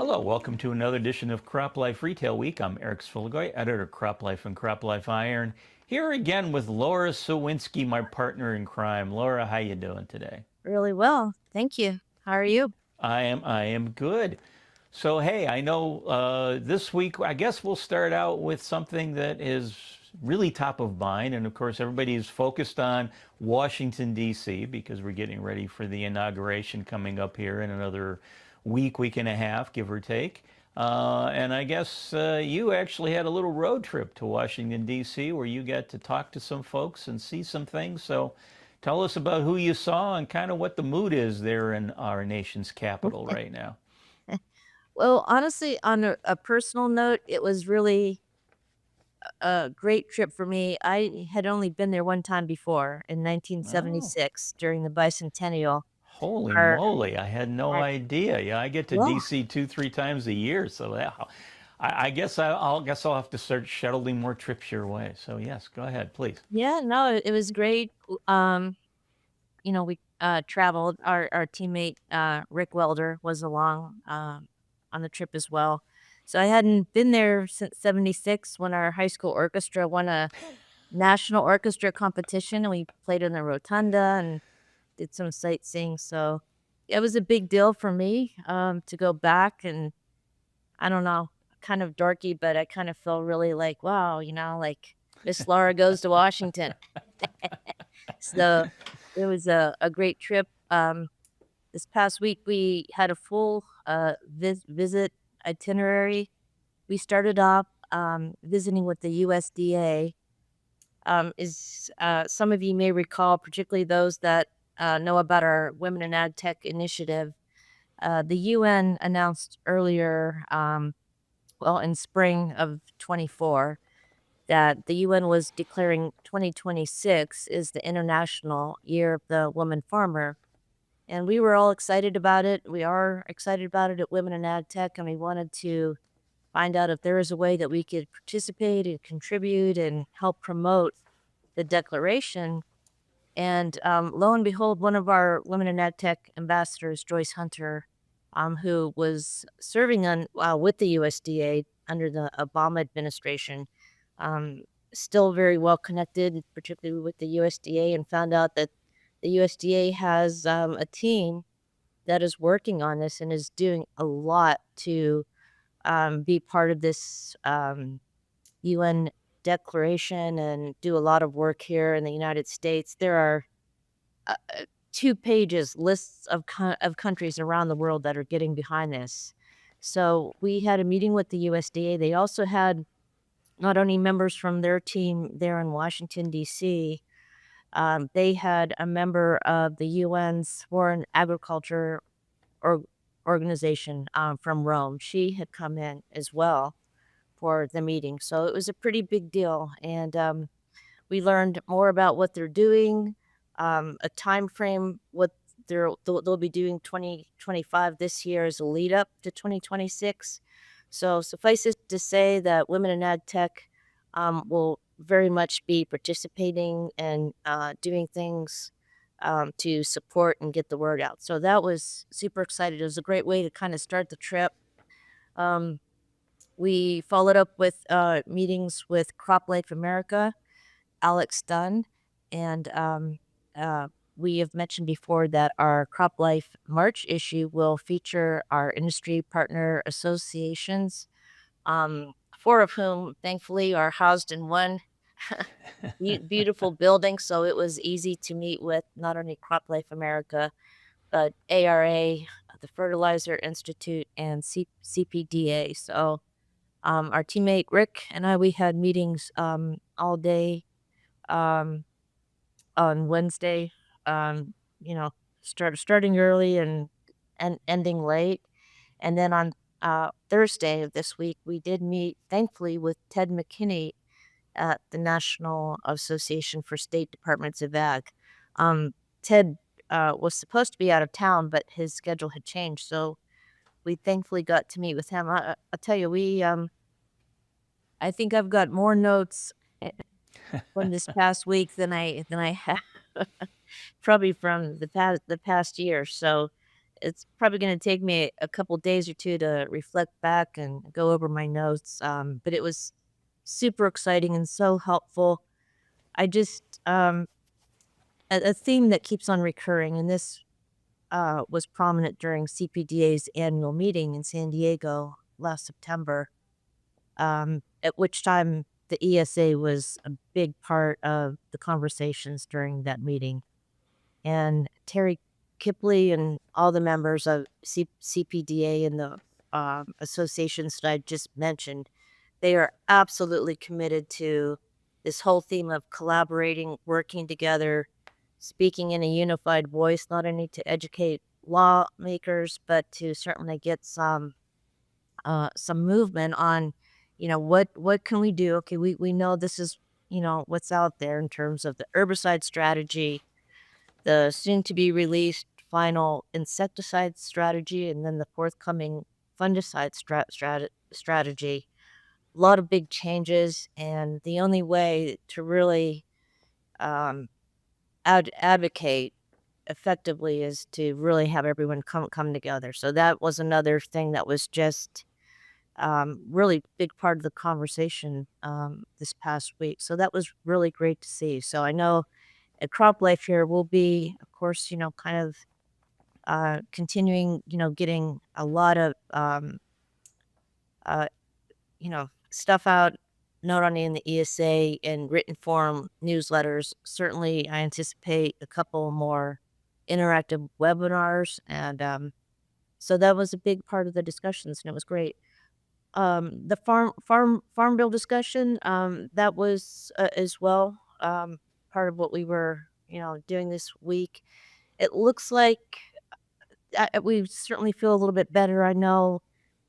Hello, welcome to another edition of CropLife Retail Week. I'm Eric Sfiligoj, editor of CropLife and CropLife Iron, here again with Lara Sowinski, my partner in crime. Laura, how you doing today? Really well. Thank you. How are you? I am good. So hey, I know this week I guess we'll start out with something that is really top of mind, and of course everybody is focused on Washington D.C. because we're getting ready for the inauguration coming up here in another week and a half, give or take. And I guess you actually had a little road trip to Washington D.C. where you got to talk to some folks and see some things. So tell us about who you saw and kind of what the mood is there in our nation's capital right now. Well, honestly, on a personal note, it was really a great trip for me. I had only been there one time before in Oh, 1976 during the bicentennial. holy Our, moly. I had no our idea. Yeah, I get to yeah, DC two, three times a year. So I guess I'll have to start shuttling more trips your way. So yes, go ahead, please. yeah, no, it was great. We traveled. Our teammate Rick Welder was along on the trip as well. So I hadn't been there since '76 when our high school orchestra won a national orchestra competition, and we played in the rotunda and did some sightseeing, so it was a big deal for me, to go back, and I don't know, kind of dorky, but I kind of feel really like, "Wow," like, Miss Laura goes to Washington. So, it was a great trip. This past week, we had a full, visit itinerary. We started off, visiting with the USDA. Some of you may recall, particularly those that know about our Women in Ag Tech initiative. The UN announced earlier, well, in spring of 24, that the UN was declaring 2026 is the International Year of the Woman Farmer. And we were all excited about it. We are excited about it at Women in Ag Tech, and we wanted to find out if there is a way that we could participate and contribute and help promote the declaration. And, lo and behold, one of our Women in Ag Tech ambassadors, Joyce Hunter, who was serving on with the USDA under the Obama administration, um, still very well connected, particularly with the USDA, and found out that the USDA has a team that is working on this and is doing a lot to be part of this UN declaration and do a lot of work here in the United States. There are 2 pages lists of countries around the world that are getting behind this. So, we had a meeting with the USDA. They also had not only members from their team there in Washington, DC, they had a member of the UN's Foreign Agriculture Org Organization, from Rome. She had come in as well for the meeting, so it was a pretty big deal, and, we learned more about what they're doing, a time frame, what they'll be doing 2025 this year as a lead up to 2026. So suffice it to say that Women in Ag Tech will very much be participating and doing things to support and get the word out. So that was super excited. It was a great way to kind of start the trip. Um, we followed up with meetings with CropLife America, Alex Dunn, and uh, we have mentioned before that our CropLife March issue will feature our industry partner associations, 4 of whom, thankfully, are housed in one beautiful building. So it was easy to meet with not only CropLife America, but ARA, the Fertilizer Institute, and CPDA. So our teammate Rick and I, we had meetings all day. Um, on Wednesday, um, you know, starting early and ending late. And then on Thursday of this week, we did meet, thankfully, with Ted McKinney at the National Association for State Departments of Ag. Ted was supposed to be out of town, but his schedule had changed, so we thankfully got to meet with him. I'll tell you, I think I've got more notes from this past week than I have probably from the past year. So it's probably gonna take me a couple days or 2 to reflect back and go over my notes, but it was super exciting and so helpful. I just, a theme that keeps on recurring, and this, was prominent during CPDA's annual meeting in San Diego last September, at which time the ESA was a big part of the conversations during that meeting. And Terry Kipley and all the members of CPDA and the associations that I just mentioned, they are absolutely committed to this whole theme of collaborating, working together, speaking in a unified voice, not only to educate lawmakers, but to certainly get some movement on, what can we do? Okay, we know this is, what's out there in terms of the herbicide strategy, the soon to be released final insecticide strategy, and then the forthcoming fungicide strategy. A lot of big changes, and the only way to really um, advocate effectively is to really have everyone come together. So that was another thing that was just really big part of the conversation this past week. So that was really great to see. So I know at CropLife here, we'll be, of course, kind of continuing, getting a lot of, uh, stuff out, not only in the ESA and written form newsletters. Certainly, I anticipate a couple more interactive webinars. And so that was a big part of the discussions, and it was great. The farm bill discussion, that was as well part of what we were, doing this week. It looks like we certainly feel a little bit better. I know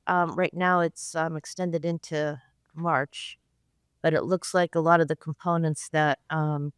right now it's extended into March, but it looks like a lot of the components that are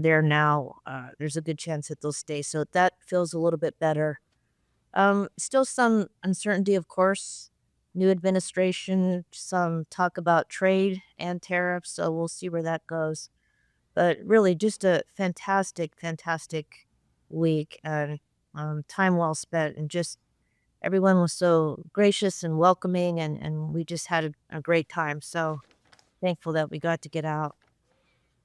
there now, there's a good chance that they'll stay. So that feels a little bit better. Still some uncertainty, of course. New administration, some talk about trade and tariffs, so we'll see where that goes. But really, just a fantastic, fantastic week and time well spent. And just everyone was so gracious and welcoming, and we just had a great time. So thankful that we got to get out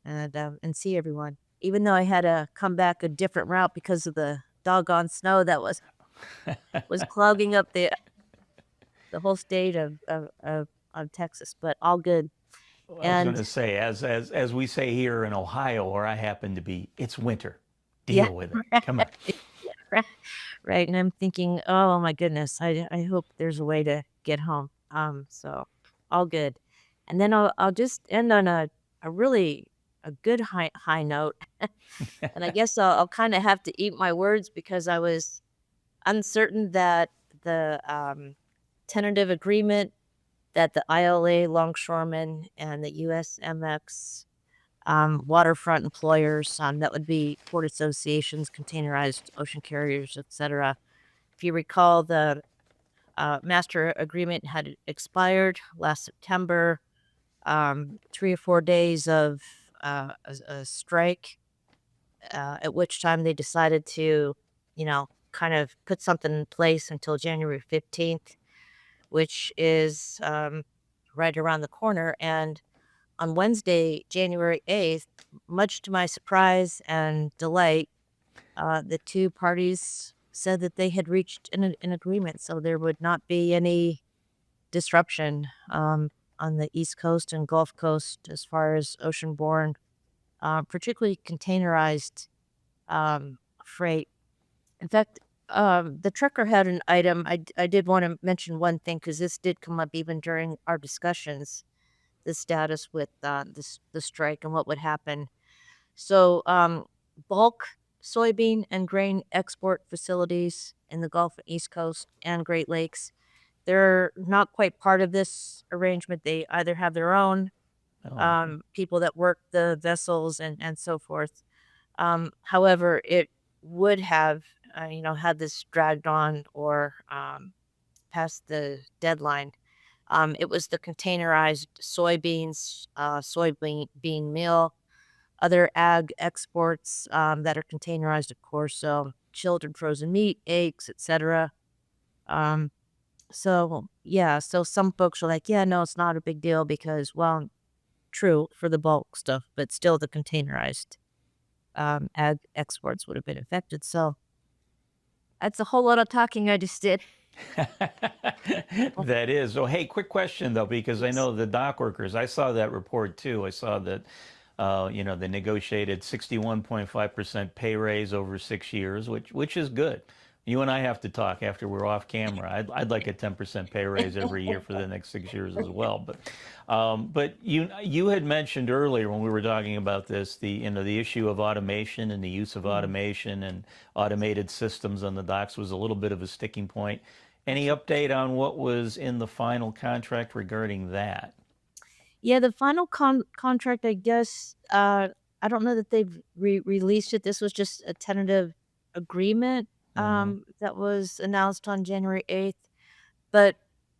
and see everyone. Even though I had to come back a different route because of the doggone snow that was clogging up the whole state of Texas, but all good. Well, I was going And to say, as we say here in Ohio, where I happen to be, it's winter. yeah, Deal with it. Come on. right, right, and I'm thinking, "Oh my goodness, I hope there's a way to get home." So all good. And then I'll just end on a really a good high note, and I guess I'll kinda have to eat my words because I was uncertain that the, tentative agreement that the ILA longshoremen and the USMX, waterfront employers, that would be port associations, containerized ocean carriers, etc. If you recall, the master agreement had expired last September. 3 or 4 days of a strike, at which time they decided to, kind of put something in place until January 15th, which is right around the corner. And on Wednesday, January 8th, much to my surprise and delight, the two parties said that they had reached an agreement. So there would not be any disruption on the East Coast and Gulf Coast as far as ocean-borne, particularly containerized freight. In fact, the trucker had an item. I did want to mention one thing because this did come up even during our discussions, the status with the strike and what would happen. So, bulk soybean and grain export facilities in the Gulf and East Coast and Great Lakes, they're not quite part of this arrangement. They either have their own Oh, people that work the vessels and so forth. However, it would have, had this dragged on or past the deadline. It was the containerized soybeans, soybean bean meal, other ag exports that are containerized, of course. So chilled and frozen meat, eggs, etc. Um, so yeah, so some folks are like, yeah, no, it's not a big deal because, well, true for the bulk stuff, but still the containerized ag exports would have been affected. So that's a whole lot of talking I just did. Oh, That is. Oh, hey, quick question though, because I yes. know the dock workers, I saw that report too. I saw that, they negotiated 61.5% pay raise over 6 years, which is good. You and I have to talk after we're off camera. I'd like a 10% pay raise every year for the next 6 years as well. But you had mentioned earlier when we were talking about this, the issue of automation and the use of Mm, automation and automated systems on the docks was a little bit of a sticking point. Any absolutely. update on what was in the final contract regarding that? Yeah, the final contract, I guess, I don't know that they've released it. This was just a tentative agreement Hmm. that was announced on January 8th. But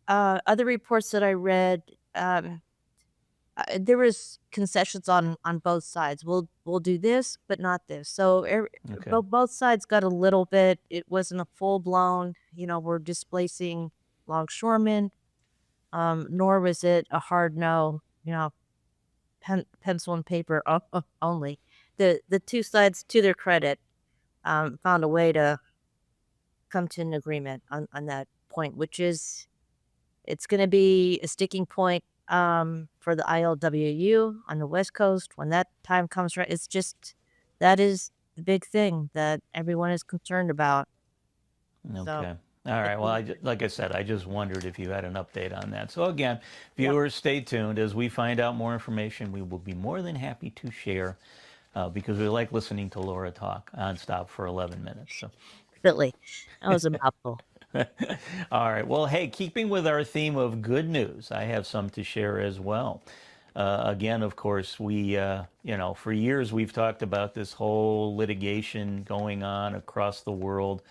other reports that I read, there was concessions on both sides. We'll do this, but not this. So Okay. both sides got a little bit. It wasn't a full blown. We're displacing longshoremen. Nor was it a hard no. Pencil and paper only. The two sides, to their credit, found a way to come to an agreement on that point, which is it's going to be a sticking point for the ILWU on the West Coast when that time comes. Right, it's just that is the big thing that everyone is concerned about. So, Okay. All it, right. Well, like I said, I just wondered if you had an update on that. So again, yep, viewers, stay tuned. As we find out more information, we will be more than happy to share because we like listening to Laura talk nonstop for 11 minutes. So, Philly, that was a mouthful. all right. Well, hey, keeping with our theme of good news, I have some to share as well. Again, of course, for years we've talked about this whole litigation going on across the world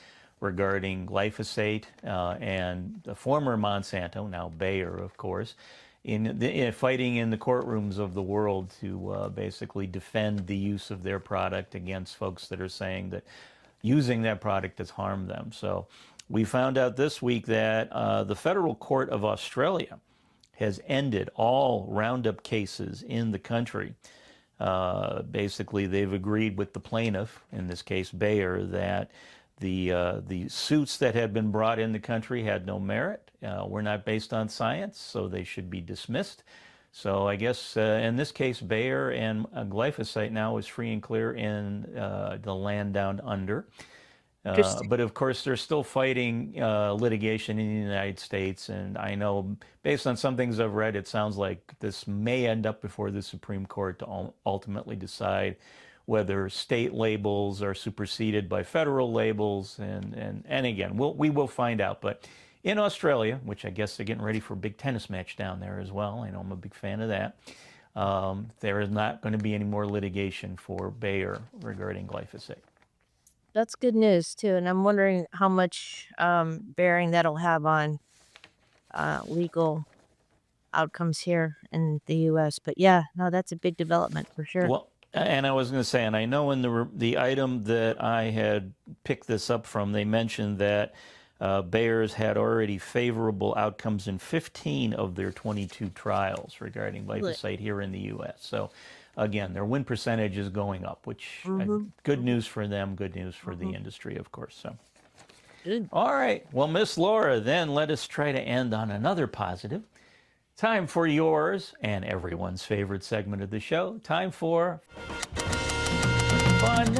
regarding glyphosate and the former Monsanto, now Bayer, of course, fighting in the courtrooms of the world to basically defend the use of their product against folks that are saying that using that product has harmed them. So we found out this week that the Federal Court of Australia has ended all Roundup cases in the country. Basically, they've agreed with the plaintiff, in this case Bayer, that the suits that had been brought in the country had no merit, were not based on science, so they should be dismissed. So I guess in this case, Bayer and glyphosate now is free and clear in the land down under. Interesting. But of course, they're still fighting litigation in the United States. And I know, based on some things I've read, it sounds like this may end up before the Supreme Court to ultimately decide whether state labels are superseded by federal labels. And again, we will find out. But in Australia, which I guess they're getting ready for a big tennis match down there as well, I know I'm a big fan of that, there is not going to be any more litigation for Bayer regarding glyphosate. That's good news too, and I'm wondering how much bearing that'll have on legal outcomes here in the U.S. But yeah, no, that's a big development for sure. Well, and I was going to say, and I know in the item that I had picked this up from, they mentioned that Bayer's had already favorable outcomes in 15 of their 22 trials regarding Really? glyphosate here in the U.S. So, again, their win percentage is going up, which Mm-hmm. good Mm-hmm. news for them, good news for the Mm-hmm. industry, of course. So, Good. all right, well, Miss Laura, then let us try to end on another positive. Time for yours and everyone's favorite segment of the show. Time for Fun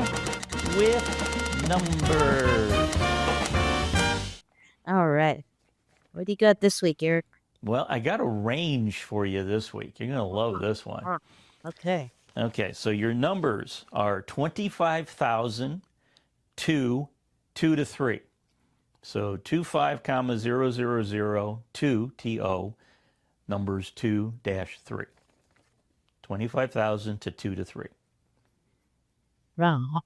with Numbers. All right. What do you got this week, Eric? Well, I got a range for you this week. You're going to love this one. Ah, okay. Okay, so your numbers are 25,000 to 2 to 3. So 25, comma 000 2 TO, numbers 2 dash 3. 25,000 to 2 to 3. Wrong.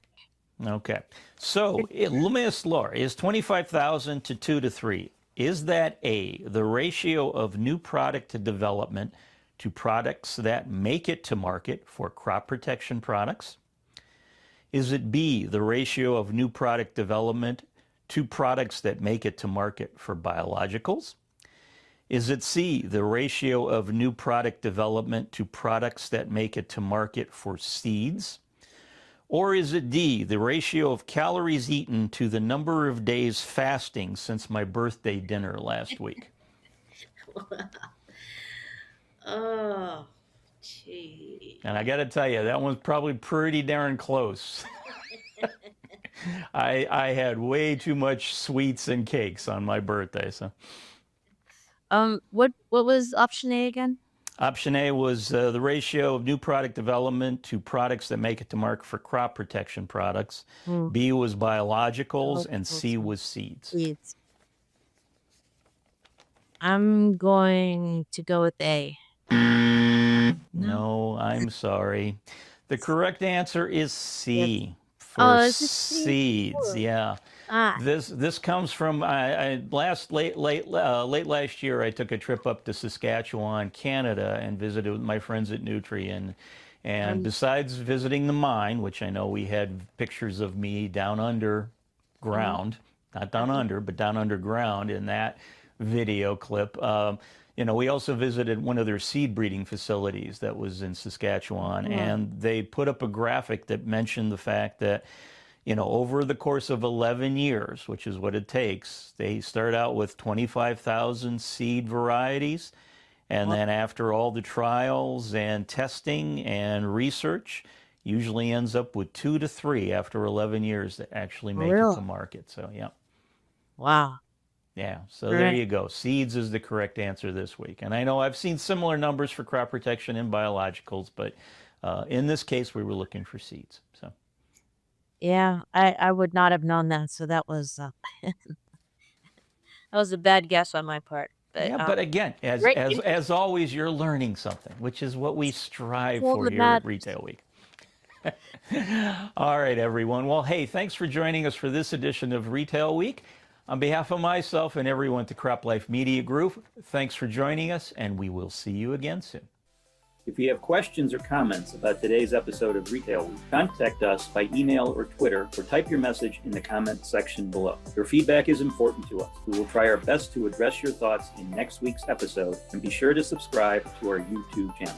Okay. So, Miss Laura, is 25,000 to 2 to 3, is that A, the ratio of new product to development to products that make it to market for crop protection products? Is it B, the ratio of new product development to products that make it to market for biologicals? Is it C, the ratio of new product development to products that make it to market for seeds? Or is it D, the ratio of calories eaten to the number of days fasting since my birthday dinner last week? Oh, gee. And I got to tell you, that one's probably pretty darn close. I had way too much sweets and cakes on my birthday. So What was option A again? option A was the ratio of new product development to products that make it to market for crop protection products. B was biologicals, and C was seeds. Seeds. I'm going to go with A. No, I'm sorry. The correct answer is C for Oh, is it C? seeds. Yeah. Ah, This comes from late last year. I took a trip up to Saskatchewan, Canada, and visited with my friends at Nutrien. And besides visiting the mine, which I know we had pictures of me down underground, not down under, but down underground in that video clip. We also visited one of their seed breeding facilities that was in Saskatchewan, and they put up a graphic that mentioned the fact that, over the course of 11 years, which is what it takes, they start out with 25,000 seed varieties. And then after all the trials and testing and research, usually ends up with 2 to 3 after 11 years that actually make it to market. So, yeah. wow. Yeah, so there you go. Seeds is the correct answer this week. And I know I've seen similar numbers for crop protection and biologicals, but in this case, we were looking for seeds. So Yeah, I would not have known that. So that was that was a bad guess on my part. But yeah, but again, great. as always, you're learning something, which is what we strive Well, for the here at bad- Retail Week. All right, everyone. Well, hey, thanks for joining us for this edition of Retail Week. On behalf of myself and everyone at the CropLife Media Group, thanks for joining us, and we will see you again soon. If you have questions or comments about today's episode of Retail Week, contact us by email or Twitter, or type your message in the comment section below. Your feedback is important to us. We will try our best to address your thoughts in next week's episode, and be sure to subscribe to our YouTube channel.